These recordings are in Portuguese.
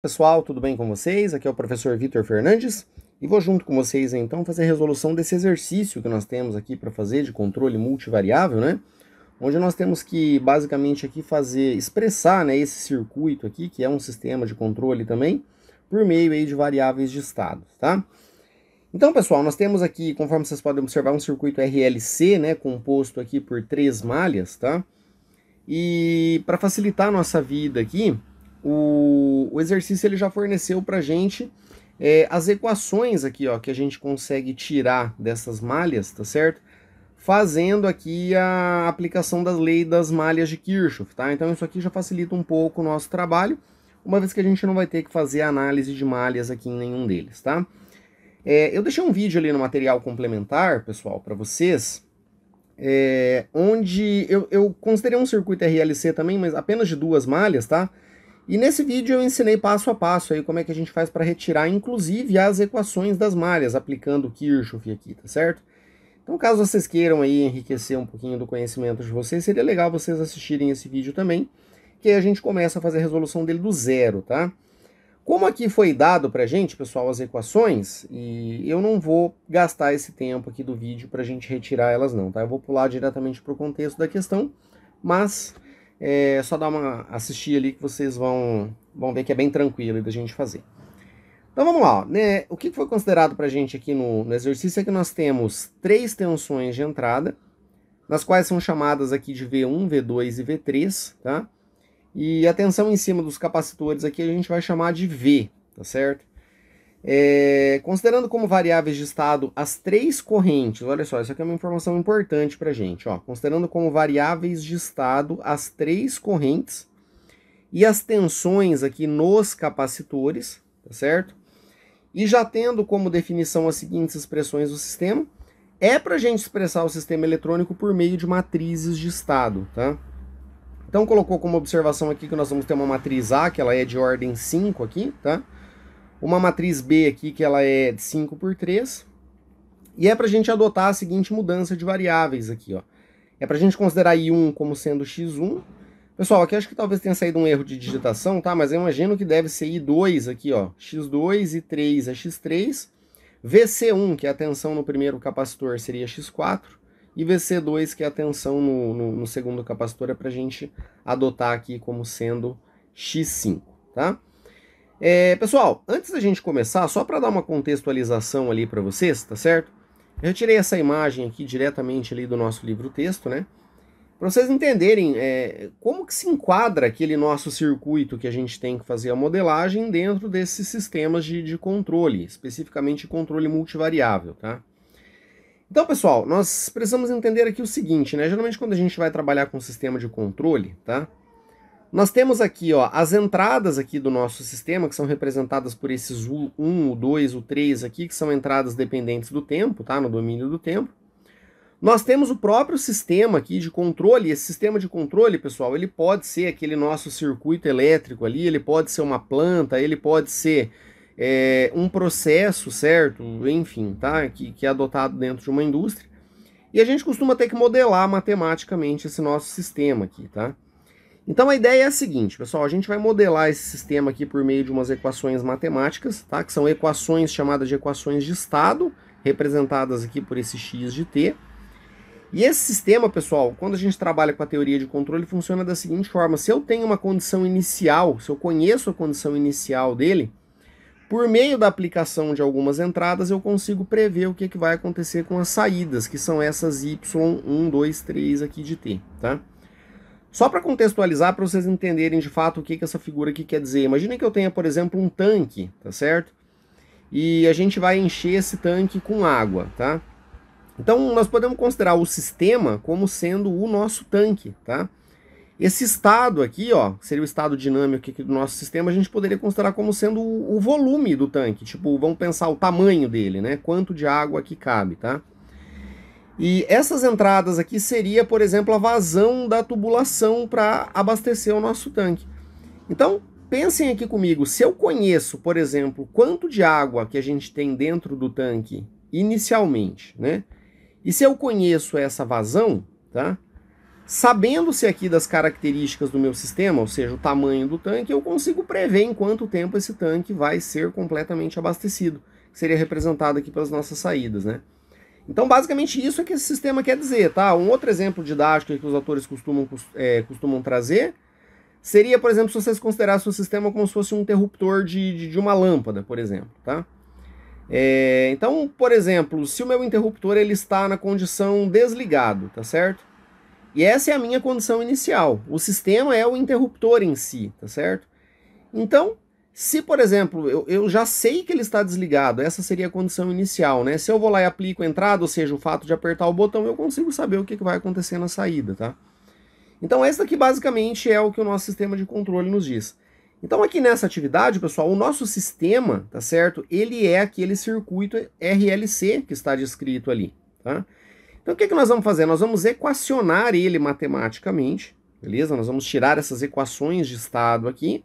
Pessoal, tudo bem com vocês? Aqui é o professor Vitor Fernandes e vou junto com vocês então fazer a resolução desse exercício que nós temos aqui para fazer de controle multivariável, né? Onde nós temos que basicamente aqui expressar, né, esse circuito aqui, que é um sistema de controle também, por meio aí de variáveis de estado, tá? Então, pessoal, nós temos aqui, conforme vocês podem observar, um circuito RLC, né, composto aqui por 3 malhas, tá? E para facilitar a nossa vida aqui, o exercício ele já forneceu para a gente as equações aqui, ó, que a gente consegue tirar dessas malhas, tá certo? Fazendo aqui a aplicação das leis das malhas de Kirchhoff, tá? Então isso aqui já facilita um pouco o nosso trabalho, uma vez que a gente não vai ter que fazer análise de malhas aqui em nenhum deles, tá? Eu deixei um vídeo ali no material complementar, pessoal, para vocês, onde eu considerei um circuito RLC também, mas apenas de 2 malhas, tá? E nesse vídeo eu ensinei passo a passo aí como é que a gente faz para retirar, inclusive, as equações das malhas, aplicando Kirchhoff aqui, tá certo? Então, caso vocês queiram aí enriquecer um pouquinho do conhecimento de vocês, seria legal vocês assistirem esse vídeo também, que aí a gente começa a fazer a resolução dele do zero, tá? Como aqui foi dado pra gente, pessoal, as equações, e eu não vou gastar esse tempo aqui do vídeo pra gente retirar elas não, tá? Eu vou pular diretamente pro contexto da questão, mas é só dar uma assistir ali que vocês vão ver que é bem tranquilo da gente fazer. Então vamos lá, né? O que foi considerado pra gente aqui no exercício é que nós temos 3 tensões de entrada, nas quais são chamadas aqui de V1, V2 e V3, tá? E a tensão em cima dos capacitores aqui a gente vai chamar de V, tá certo? Considerando como variáveis de estado as 3 correntes, olha só, isso aqui é uma informação importante pra gente, ó. Considerando como variáveis de estado as 3 correntes e as tensões aqui nos capacitores, tá certo? E já tendo como definição as seguintes expressões do sistema, é pra gente expressar o sistema eletrônico por meio de matrizes de estado, tá? Então colocou como observação aqui que nós vamos ter uma matriz A, que ela é de ordem 5 aqui, tá? Uma matriz B aqui, que ela é de 5 por 3. E é para a gente adotar a seguinte mudança de variáveis aqui, ó. É para a gente considerar I1 como sendo x1. Pessoal, aqui acho que talvez tenha saído um erro de digitação, tá? Mas eu imagino que deve ser I2 aqui, ó. x2, I3 é x3. VC1, que é a tensão no primeiro capacitor, seria x4. E VC2, que é a tensão no segundo capacitor, é para a gente adotar aqui como sendo x5, tá? Pessoal, antes da gente começar, só para dar uma contextualização ali para vocês, tá certo? Eu tirei essa imagem aqui diretamente ali do nosso livro-texto, né? Para vocês entenderem como que se enquadra aquele nosso circuito que a gente tem que fazer a modelagem dentro desses sistemas de controle, especificamente controle multivariável, tá? Então, pessoal, nós precisamos entender aqui o seguinte, né? Geralmente quando a gente vai trabalhar com sistema de controle, tá? Nós temos aqui, ó, as entradas aqui do nosso sistema, que são representadas por esses U1, U2, U3 aqui, que são entradas dependentes do tempo, tá? No domínio do tempo. Nós temos o próprio sistema aqui de controle. Esse sistema de controle, pessoal, ele pode ser aquele nosso circuito elétrico ali, ele pode ser uma planta, ele pode ser um processo, certo? Enfim, tá? Que é adotado dentro de uma indústria. E a gente costuma ter que modelar matematicamente esse nosso sistema aqui, tá? Então a ideia é a seguinte, pessoal, a gente vai modelar esse sistema aqui por meio de umas equações matemáticas, tá? Que são equações chamadas de equações de estado, representadas aqui por esse x de t. E esse sistema, pessoal, quando a gente trabalha com a teoria de controle, funciona da seguinte forma: se eu tenho uma condição inicial, se eu conheço a condição inicial dele, por meio da aplicação de algumas entradas, eu consigo prever o que vai acontecer com as saídas, que são essas y1, 2, 3 aqui de t, tá? Só para contextualizar, para vocês entenderem de fato o que essa figura aqui quer dizer. Imaginem que eu tenha, por exemplo, um tanque, tá certo? E a gente vai encher esse tanque com água, tá? Então, nós podemos considerar o sistema como sendo o nosso tanque, tá? Esse estado aqui, ó, seria o estado dinâmico aqui do nosso sistema, a gente poderia considerar como sendo o volume do tanque. Tipo, vamos pensar o tamanho dele, né? Quanto de água aqui cabe, tá? E essas entradas aqui seria, por exemplo, a vazão da tubulação para abastecer o nosso tanque. Então, pensem aqui comigo, se eu conheço, por exemplo, quanto de água que a gente tem dentro do tanque inicialmente, né? E se eu conheço essa vazão, tá? Sabendo-se aqui das características do meu sistema, ou seja, o tamanho do tanque, eu consigo prever em quanto tempo esse tanque vai ser completamente abastecido, que seria representado aqui pelas nossas saídas, né? Então, basicamente, isso é que esse sistema quer dizer, tá? Um outro exemplo didático que os autores costumam trazer seria, por exemplo, se vocês considerassem o sistema como se fosse um interruptor de uma lâmpada, por exemplo, tá? Então, por exemplo, se o meu interruptor ele está na condição desligado, tá certo? E essa é a minha condição inicial. O sistema é o interruptor em si, tá certo? Então, se, por exemplo, eu já sei que ele está desligado, essa seria a condição inicial, né? Se eu vou lá e aplico entrada, ou seja, o fato de apertar o botão, eu consigo saber o que vai acontecer na saída, tá? Então, essa aqui basicamente é o que o nosso sistema de controle nos diz. Então, aqui nessa atividade, pessoal, o nosso sistema, tá certo? Ele é aquele circuito RLC que está descrito ali, tá? Então, o que nós vamos fazer? Nós vamos equacionar ele matematicamente, beleza? Nós vamos tirar essas equações de estado aqui.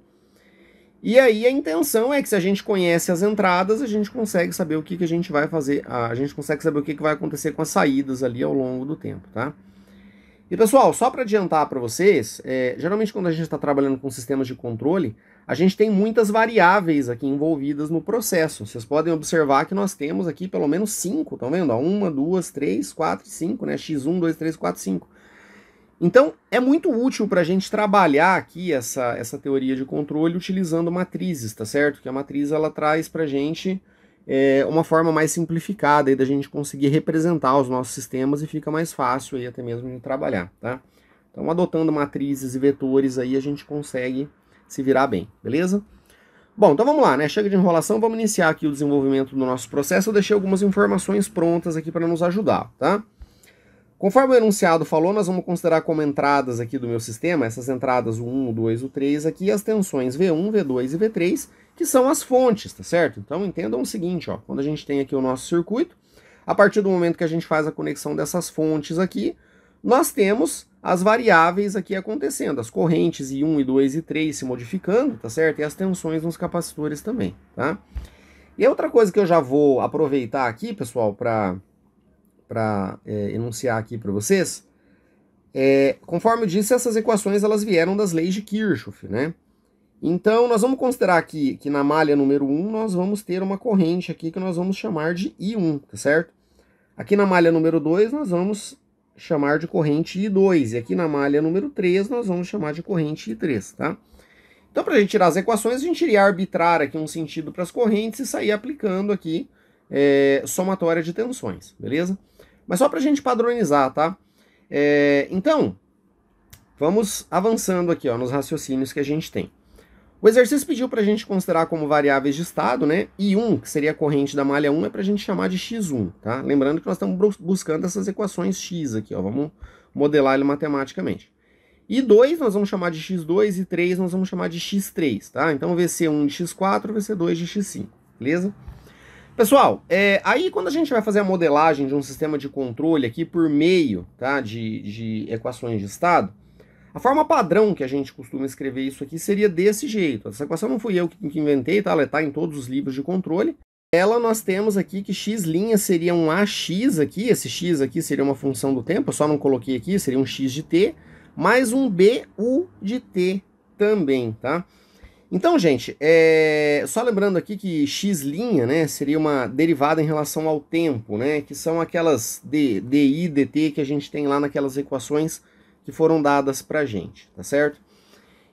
E aí a intenção é que se a gente conhece as entradas, a gente consegue saber o que a gente vai fazer, a gente consegue saber o que vai acontecer com as saídas ali ao longo do tempo, tá? E pessoal, só para adiantar para vocês, geralmente quando a gente está trabalhando com sistemas de controle, a gente tem muitas variáveis aqui envolvidas no processo. Vocês podem observar que nós temos aqui pelo menos 5, estão vendo? 1, 2, 3, 4, 5, né? X1, 2, 3, 4, 5. Então, é muito útil para a gente trabalhar aqui essa teoria de controle utilizando matrizes, tá certo? Que a matriz ela traz para a gente uma forma mais simplificada aí da gente conseguir representar os nossos sistemas e fica mais fácil aí até mesmo de trabalhar, tá? Então, adotando matrizes e vetores aí a gente consegue se virar bem, beleza? Bom, então vamos lá, né? Chega de enrolação, vamos iniciar aqui o desenvolvimento do nosso processo. Eu deixei algumas informações prontas aqui para nos ajudar, tá? Conforme o enunciado falou, nós vamos considerar como entradas aqui do meu sistema, essas entradas, o 1, o 2, o 3, aqui as tensões V1, V2 e V3, que são as fontes, tá certo? Então entendam o seguinte, ó, quando a gente tem aqui o nosso circuito, a partir do momento que a gente faz a conexão dessas fontes aqui, nós temos as variáveis aqui acontecendo, as correntes I1, I2 e 3 se modificando, tá certo? E as tensões nos capacitores também, tá? E outra coisa que eu já vou aproveitar aqui, pessoal, para enunciar aqui para vocês, conforme eu disse, essas equações elas vieram das leis de Kirchhoff, né? Então, nós vamos considerar aqui que na malha número 1 nós vamos ter uma corrente aqui que nós vamos chamar de I1, tá certo? Aqui na malha número 2 nós vamos chamar de corrente I2, e aqui na malha número 3 nós vamos chamar de corrente I3, tá? Então, para a gente tirar as equações, a gente iria arbitrar aqui um sentido para as correntes e sair aplicando aqui somatória de tensões, beleza? Mas só para a gente padronizar, tá? Então, vamos avançando aqui ó, nos raciocínios que a gente tem. O exercício pediu para a gente considerar como variáveis de estado, né? I1, que seria a corrente da malha 1, é para a gente chamar de X1, tá? Lembrando que nós estamos buscando essas equações X aqui, ó. Vamos modelar ele matematicamente. I2 nós vamos chamar de X2 e 3 nós vamos chamar de X3, tá? Então VC1 de X4, VC2 de X5, beleza? Pessoal, aí quando a gente vai fazer a modelagem de um sistema de controle aqui por meio, tá, de equações de estado, a forma padrão que a gente costuma escrever isso aqui seria desse jeito. Essa equação não fui eu que inventei, tá? Ela está em todos os livros de controle. Ela nós temos aqui que x' seria um AX aqui, esse x aqui seria uma função do tempo, eu só não coloquei aqui, seria um x de t, mais um BU de t também, tá? Então, gente, só lembrando aqui que x', né, seria uma derivada em relação ao tempo, né, que são aquelas dI, dt que a gente tem lá naquelas equações que foram dadas pra gente, tá certo?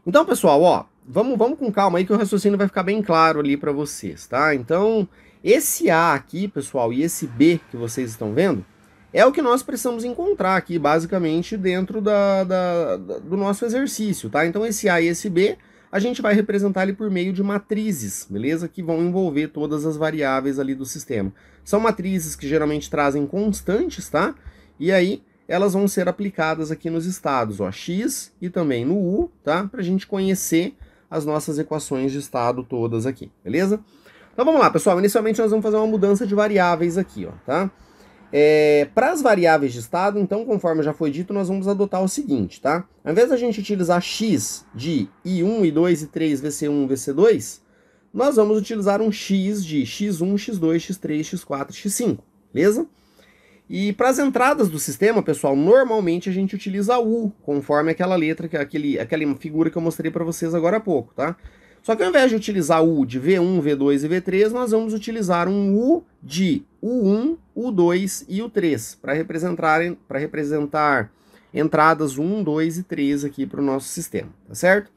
Então, pessoal, ó, vamos com calma aí que o raciocínio vai ficar bem claro ali pra vocês, tá? Então, esse A aqui, pessoal, e esse B que vocês estão vendo, é o que nós precisamos encontrar aqui, basicamente, dentro do nosso exercício, tá? Então, esse A e esse B, a gente vai representar ele por meio de matrizes, beleza? Que vão envolver todas as variáveis ali do sistema. São matrizes que geralmente trazem constantes, tá? E aí, elas vão ser aplicadas aqui nos estados, ó, X e também no U, tá? Pra gente conhecer as nossas equações de estado todas aqui, beleza? Então vamos lá, pessoal. Inicialmente nós vamos fazer uma mudança de variáveis aqui, ó, tá? Para as variáveis de estado, então, conforme já foi dito, nós vamos adotar o seguinte, tá? Ao invés da gente utilizar X de I1, I2, I3, VC1, VC2, nós vamos utilizar um X de X1, X2, X3, X4, X5, beleza? E para as entradas do sistema, pessoal, normalmente a gente utiliza U, conforme aquela letra, aquela figura que eu mostrei para vocês agora há pouco, tá? Só que ao invés de utilizar U de V1, V2 e V3, nós vamos utilizar um U de U1, U2 e U3, para representar entradas 1, 2 e 3 aqui para o nosso sistema, tá certo?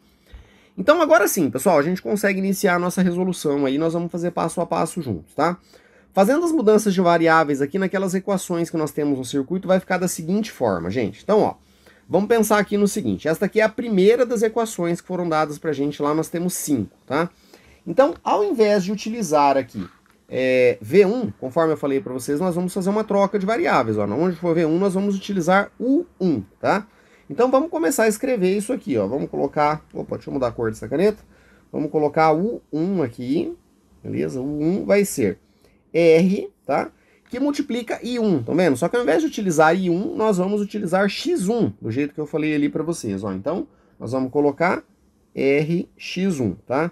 Então agora sim, pessoal, a gente consegue iniciar a nossa resolução aí, nós vamos fazer passo a passo juntos, tá? Fazendo as mudanças de variáveis aqui naquelas equações que nós temos no circuito, vai ficar da seguinte forma, gente. Então, ó, vamos pensar aqui no seguinte. Esta aqui é a primeira das equações que foram dadas pra gente lá, nós temos 5, tá? Então, ao invés de utilizar aqui V1, conforme eu falei para vocês, nós vamos fazer uma troca de variáveis, ó. Onde for V1, nós vamos utilizar U1, tá? Então, vamos começar a escrever isso aqui, ó. Vamos colocar... Opa, deixa eu mudar a cor dessa caneta. Vamos colocar U1 aqui, beleza? U1 vai ser R, tá? Que multiplica I1, tá vendo? Só que ao invés de utilizar I1, nós vamos utilizar X1, do jeito que eu falei ali para vocês, ó. Então, nós vamos colocar RX1, tá?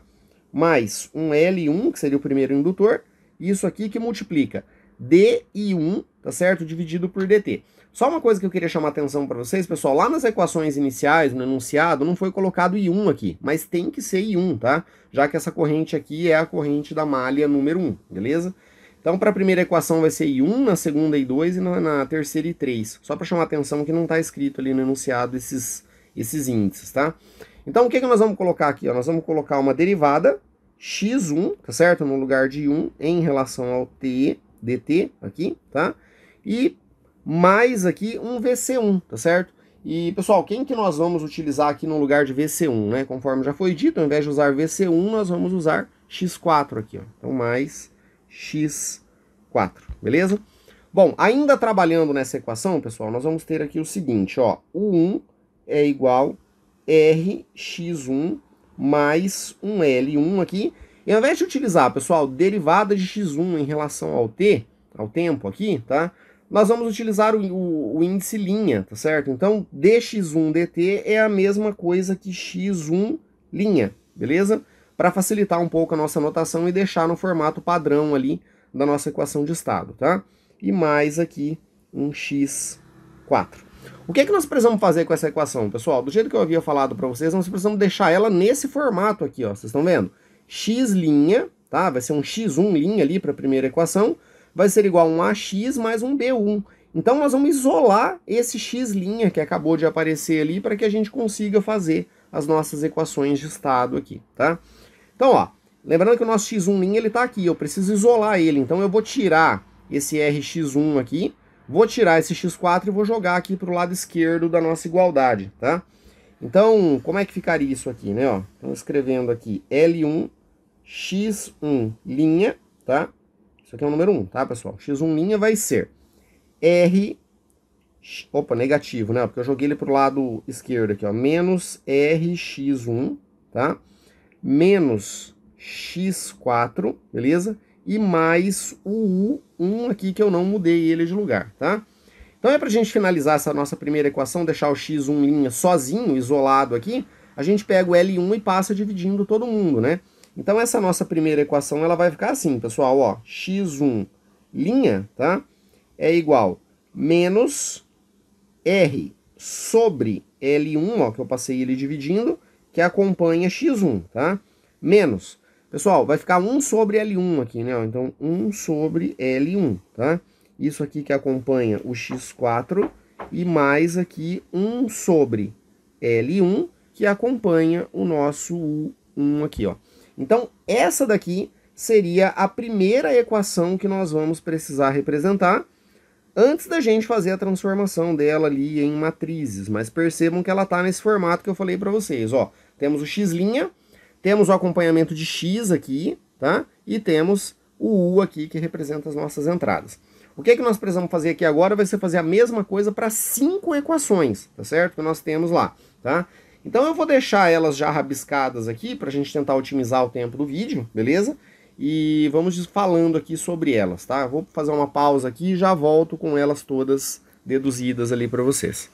Mais um L1, que seria o primeiro indutor, isso aqui que multiplica DI1, tá certo? Dividido por DT. Só uma coisa que eu queria chamar a atenção para vocês, pessoal, lá nas equações iniciais, no enunciado, não foi colocado I1 aqui, mas tem que ser I1, tá? Já que essa corrente aqui é a corrente da malha número 1, beleza? Então, para a primeira equação vai ser I1, na segunda I2 e na terceira I3. Só para chamar a atenção que não está escrito ali no enunciado esses índices, tá? Então, o que nós vamos colocar aqui? Ó? Nós vamos colocar uma derivada x1, tá certo? No lugar de 1 em relação ao dt aqui, tá? E mais aqui um VC1, tá certo? E, pessoal, quem que nós vamos utilizar aqui no lugar de VC1, né? Conforme já foi dito, ao invés de usar VC1, nós vamos usar x4 aqui, ó. Então, mais x4, beleza? Bom, ainda trabalhando nessa equação, pessoal, nós vamos ter aqui o seguinte, ó, U1 é igual RX1 mais um L1 aqui, e ao invés de utilizar, pessoal, derivada de x1 em relação ao tempo aqui, tá? Nós vamos utilizar o índice linha, tá certo? Então, dx1 dt é a mesma coisa que x1 linha, beleza? Para facilitar um pouco a nossa notação e deixar no formato padrão ali da nossa equação de estado, tá? E mais aqui um x4. O que nós precisamos fazer com essa equação, pessoal? Do jeito que eu havia falado para vocês, nós precisamos deixar ela nesse formato aqui, ó. Vocês estão vendo? X linha, tá? Vai ser um x1 linha ali para a primeira equação, vai ser igual a um AX mais um B1. Então nós vamos isolar esse x' que acabou de aparecer ali para que a gente consiga fazer as nossas equações de estado aqui, tá? Então, ó, lembrando que o nosso x1' ele tá aqui, eu preciso isolar ele, então eu vou tirar esse rx1 aqui, vou tirar esse x4 e vou jogar aqui pro lado esquerdo da nossa igualdade, tá? Então, como é que ficaria isso aqui, né, ó? Então, escrevendo aqui L1, x1', tá? Isso aqui é o número 1, tá, pessoal? x1' vai ser R... Opa, negativo, né? Porque eu joguei ele pro lado esquerdo aqui, ó. Menos RX1, tá? Menos x4, beleza? E mais o U1 aqui, que eu não mudei ele de lugar, tá? Então é pra gente finalizar essa nossa primeira equação, deixar o x1' sozinho, isolado aqui, a gente pega o L1 e passa dividindo todo mundo, né? Então essa nossa primeira equação, ela vai ficar assim, pessoal, ó, x1', tá? É igual menos R sobre L1, ó, que eu passei ele dividindo, que acompanha x1, tá? Menos, pessoal, vai ficar 1 sobre L1 aqui, né? Então, 1 sobre L1, tá? Isso aqui que acompanha o x4 e mais aqui 1 sobre L1, que acompanha o nosso U1 aqui, ó. Então, essa daqui seria a primeira equação que nós vamos precisar representar antes da gente fazer a transformação dela ali em matrizes. Mas percebam que ela está nesse formato que eu falei para vocês, ó. Temos o x', temos o acompanhamento de x aqui, tá? E temos o U aqui que representa as nossas entradas. O que nós precisamos fazer aqui agora vai ser fazer a mesma coisa para 5 equações, tá certo? Que nós temos lá, tá? Então eu vou deixar elas já rabiscadas aqui para a gente tentar otimizar o tempo do vídeo, beleza? E vamos falando aqui sobre elas, tá? Vou fazer uma pausa aqui e já volto com elas todas deduzidas ali para vocês.